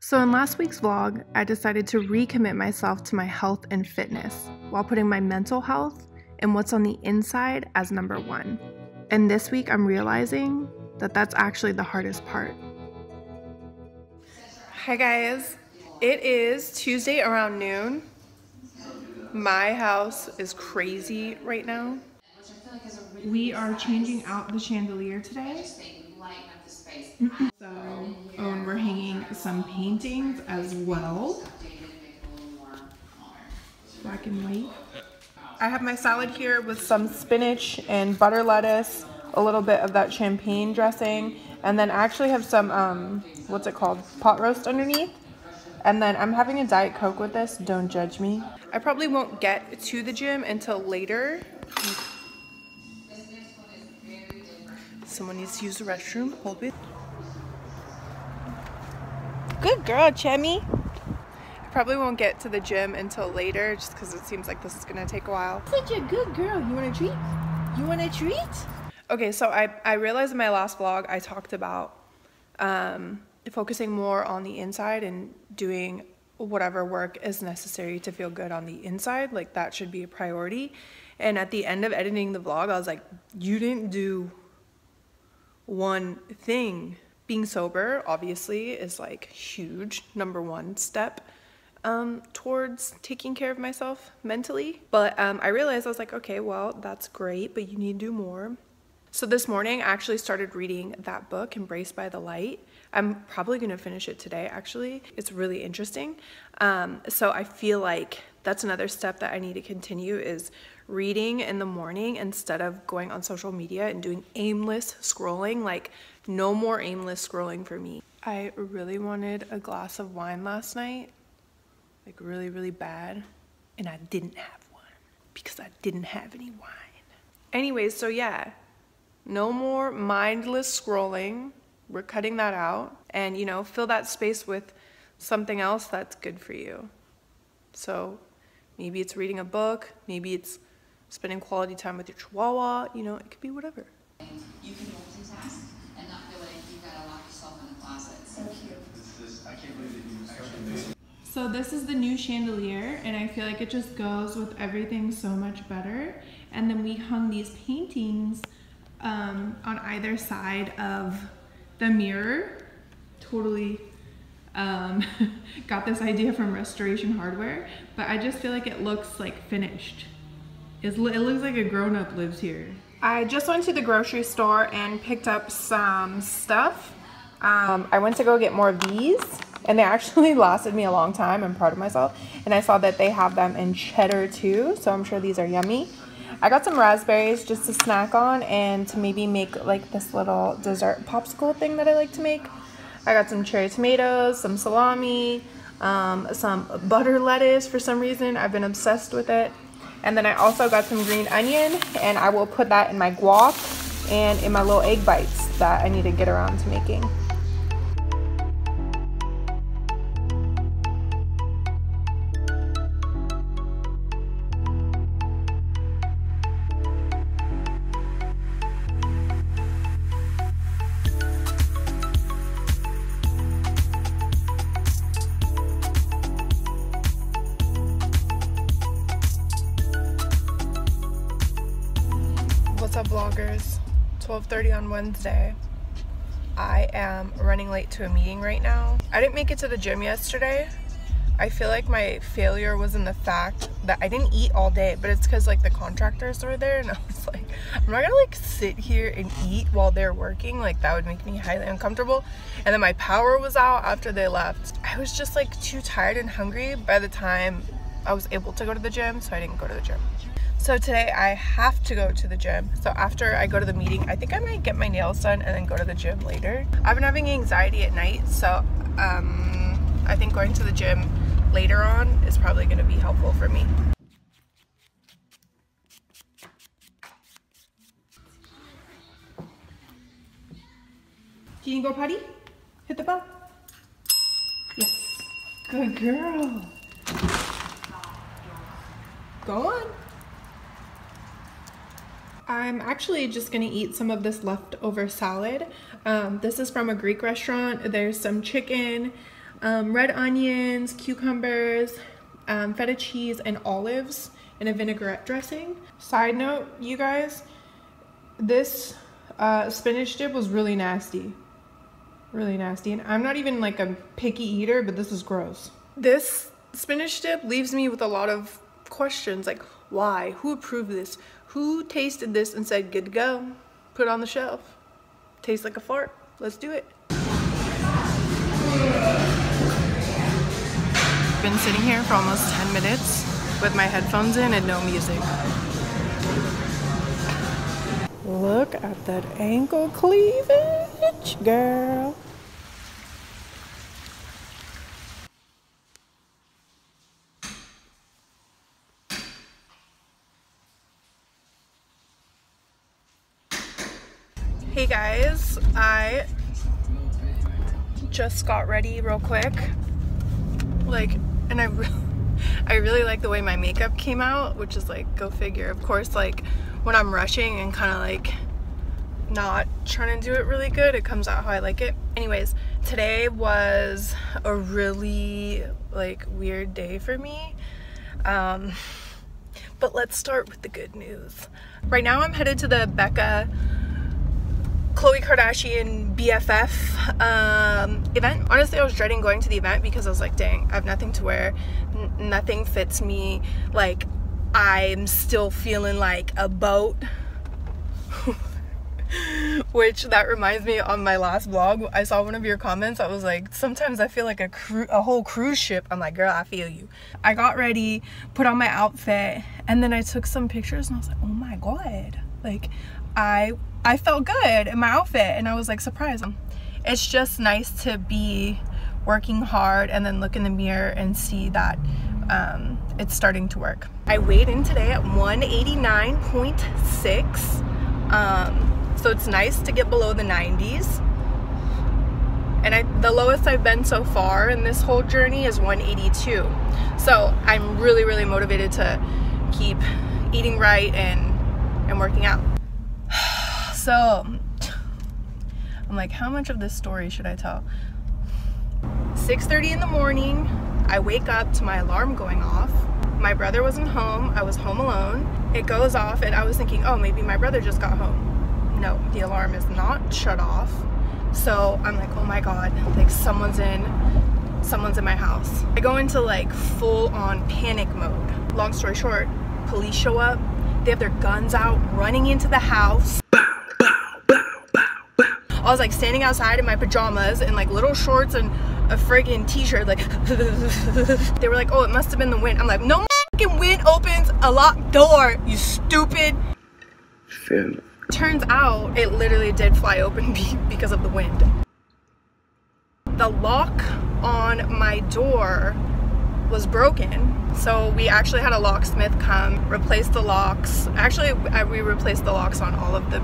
So in last week's vlog, I decided to recommit myself to my health and fitness while putting my mental health and what's on the inside as number one. And this week I'm realizing that that's actually the hardest part. Hi guys, it is Tuesday around noon. My house is crazy right now. We are changing out the chandelier today. And we're hanging some paintings as well. Black and white. I have my salad here with some spinach and butter lettuce, a little bit of that champagne dressing, and then I actually have some, what's it called? Pot roast underneath. And then I'm having a Diet Coke with this, don't judge me. I probably won't get to the gym until later. Someone needs to use the restroom, hold it. Good girl, Chemi. I probably won't get to the gym until later just because it seems like this is gonna take a while. Such a good girl. You want a treat? You want a treat? Okay, so I realized in my last vlog I talked about focusing more on the inside and doing whatever work is necessary to feel good on the inside. Like that should be a priority. And at the end of editing the vlog, I was like, you didn't do one thing. Being sober obviously is like huge number one step towards taking care of myself mentally, but I realized I was like, okay, well, that's great, but you need to do more. So this morning I actually started reading that book, Embraced by the Light. I'm probably gonna finish it today, actually. It's really interesting. So I feel like that's another step that I need to continue, is reading in the morning instead of going on social media and doing aimless scrolling. Like, no more aimless scrolling for me. I really wanted a glass of wine last night, like really, really bad, and I didn't have one because I didn't have any wine. Anyways, so yeah, no more mindless scrolling. We're cutting that out, and you know, fill that space with something else that's good for you. So maybe it's reading a book, maybe it's spending quality time with your chihuahua, you know, it could be whatever. You can multitask and not feel like you've got to lock yourself in the closet. So cute. I can't believe that you actually made. So this is the new chandelier, and I feel like it just goes with everything so much better. And then we hung these paintings on either side of the mirror. Totally got this idea from Restoration Hardware, but I just feel like it looks like finished. It looks like a grown-up lives here. I just went to the grocery store and picked up some stuff. I went to go get more of these, and they actually lasted me a long time. I'm proud of myself. And I saw that they have them in cheddar too, so I'm sure these are yummy. I got some raspberries just to snack on and to maybe make like this little dessert popsicle thing that I like to make. I got some cherry tomatoes, some salami, some butter lettuce for some reason. I've been obsessed with it. And then I also got some green onion, and I will put that in my guac and in my little egg bites that I need to get around to making. What's up, vloggers? 12:30 on Wednesday. I am running late to a meeting right now. I didn't make it to the gym yesterday. I feel like my failure was in the fact that I didn't eat all day, but it's because like the contractors were there, and I was like, I'm not gonna like sit here and eat while they're working. Like that would make me highly uncomfortable. And then my power was out after they left. I was just like too tired and hungry by the time I was able to go to the gym, so I didn't go to the gym. So today I have to go to the gym. So after I go to the meeting, I think I might get my nails done and then go to the gym later. I've been having anxiety at night, so I think going to the gym later on is probably going to be helpful for me. Can you go potty? Hit the bell. Yes. Good girl. Go on. I'm actually just gonna eat some of this leftover salad. This is from a Greek restaurant. There's some chicken, red onions, cucumbers, feta cheese, and olives in a vinaigrette dressing. Side note, you guys, this spinach dip was really nasty. Really nasty. And I'm not even like a picky eater, but this is gross. This spinach dip leaves me with a lot of questions, like why? Who approved this? Who tasted this and said good to go? Put it on the shelf. Tastes like a fart. Let's do it. Been sitting here for almost 10 minutes with my headphones in and no music. Look at that ankle cleavage, girl. Hey guys, I just got ready real quick. And I really like the way my makeup came out, which is like, go figure. Of course, like when I'm rushing and kind of like not trying to do it really good, it comes out how I like it. Anyways, today was a really like weird day for me. But let's start with the good news. Right now I'm headed to the Khloe Kardashian BFF event. Honestly, I was dreading going to the event because I was like, dang, I have nothing to wear. Nothing fits me. Like, I'm still feeling like a boat. Which, that reminds me, on my last vlog, I saw one of your comments. I was like, sometimes I feel like a whole cruise ship. I'm like, girl, I feel you. I got ready, put on my outfit, and then I took some pictures and I was like, oh my god. Like, I felt good in my outfit and I was like surprised. It's just nice to be working hard and then look in the mirror and see that it's starting to work. I weighed in today at 189.6, so it's nice to get below the 90s. And the lowest I've been so far in this whole journey is 182. So I'm really, really motivated to keep eating right and working out. So I'm like, how much of this story should I tell? 6:30 in the morning, I wake up to my alarm going off. My brother wasn't home. I was home alone. It goes off and I was thinking, oh, maybe my brother just got home. No, the alarm is not shut off. So I'm like, oh my god, like someone's in my house. I go into like full on panic mode. Long story short, police show up. They have their guns out, running into the house. I was like standing outside in my pajamas and like little shorts and a friggin' t-shirt, like they were like, oh, it must have been the wind. I'm like, no fucking wind opens a locked door, you stupid. Turns out it literally did fly open because of the wind. The lock on my door was broken, so we actually had a locksmith come replace the locks. Actually, we replaced the locks on all of the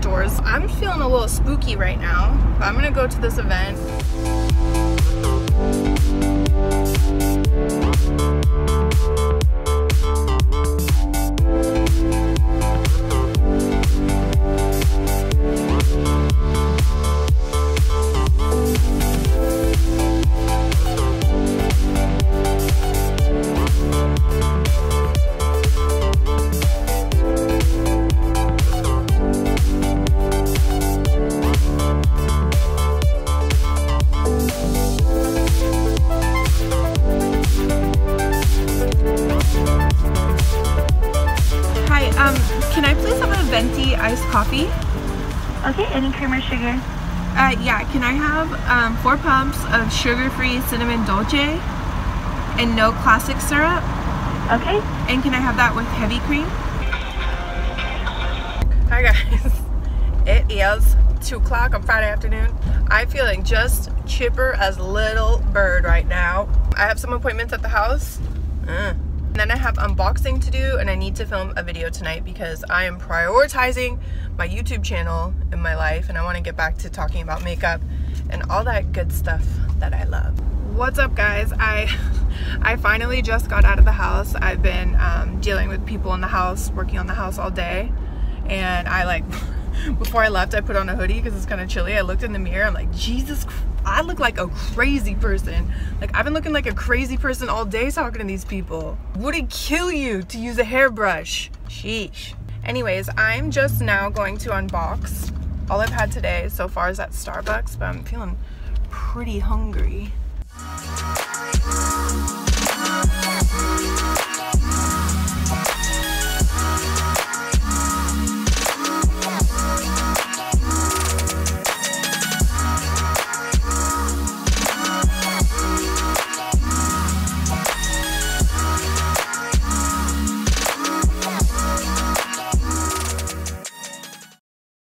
doors. I'm feeling a little spooky right now, but I'm gonna go to this event. Venti iced coffee. Okay, any cream or sugar? Yeah, can I have 4 pumps of sugar-free cinnamon dolce and no classic syrup? Okay. And can I have that with heavy cream? Hi guys, it is 2 o'clock on Friday afternoon. I'm feeling just chipper as a little bird right now. I have some appointments at the house. And then I have unboxing to do, and I need to film a video tonight because I am prioritizing my YouTube channel in my life, and I want to get back to talking about makeup and all that good stuff that I love. What's up guys? I finally just got out of the house. I've been dealing with people in the house, working on the house all day, and I like before I left I put on a hoodie because it's kind of chilly. I looked in the mirror, I'm like, Jesus I look like a crazy person. Like, I've been looking like a crazy person all day talking to these people. Would it kill you to use a hairbrush? Sheesh. Anyways, I'm just now going to unbox. All I've had today so far is at Starbucks, but I'm feeling pretty hungry.